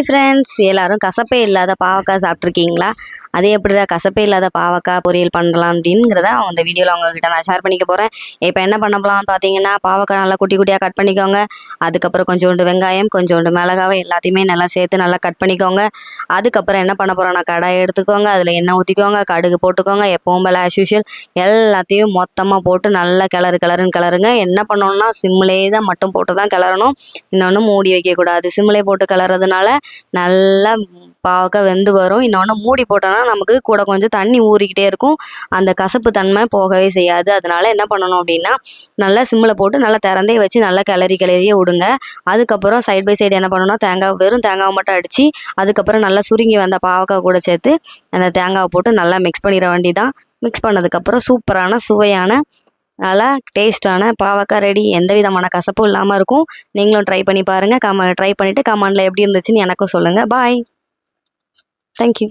Friends, எல்லாரும் கசப்பே இல்லாத பாவக்காய் சாப்பிட்ருக்கீங்களா? அது எப்படிடா கசப்பே இல்லாத பாவக்காய் பொரியல் பண்ணலாம் அப்படிங்கிறத இந்த வீடியோவில் உங்ககிட்ட நான் ஷேர் பண்ணிக்க போகிறேன். இப்போ என்ன பண்ண போகலான்னு பார்த்தீங்கன்னா, பாவக்காய் நல்லா குட்டி குட்டியாக கட் பண்ணிக்கோங்க. அதுக்கப்புறம் கொஞ்சோண்டு வெங்காயம், கொஞ்சோண்டு மிளகாவை எல்லாத்தையுமே நல்லா சேர்த்து நல்லா கட் பண்ணிக்கோங்க. அதுக்கப்புறம் என்ன பண்ண போகிறோன்னா, கடாயை எடுத்துக்கோங்க, அதில் எண்ணெய் ஊற்றிக்கோங்க, கடுகு போட்டுக்கோங்க. எப்பவும் போல் ஆஸ் யூஷுவல் எல்லாத்தையும் மொத்தமாக போட்டு நல்லா கிளறுங்க. என்ன பண்ணணும்னா சிம்மிலே தான் மட்டும் போட்டு தான் கிளறணும். இன்னொன்று மூடி வைக்கக்கூடாது. சிம்மிலே போட்டு கிளறதுனால நல்லா பாவக்காய் வெந்து வரும். இன்னொன்று மூடி போட்டோன்னா நமக்கு கூட கொஞ்சம் தண்ணி ஊறிக்கிட்டே இருக்கும். அந்த கசப்பு தன்மை போகவே செய்யாது. அதனால என்ன பண்ணணும் அப்படின்னா, நல்லா சிம்மில் போட்டு நல்லா திறந்தே வச்சு நல்லா கிளறியே விடுங்க. அதுக்கப்புறம் சைட் பை சைடு என்ன பண்ணணும்னா, வெறும் தேங்காவை மட்டும் அடித்து அதுக்கப்புறம் நல்லா சுருங்கி வந்த பாவக்காய் கூட சேர்த்து அந்த தேங்காவை போட்டு நல்லா மிக்ஸ் பண்ணிட வேண்டியதான். மிக்ஸ் பண்ணதுக்கப்புறம் சூப்பரான சுவையான நல்லா டேஸ்ட்டான பாவக்காய் ரெடி. எந்த விதமான கசப்பும் இல்லாமல் இருக்கும். நீங்களும் ட்ரை பண்ணி பாருங்கள். ட்ரை பண்ணிவிட்டு கமெண்டில் எப்படி இருந்துச்சுன்னு எனக்கும் சொல்லுங்கள். பாய். தேங்க்யூ.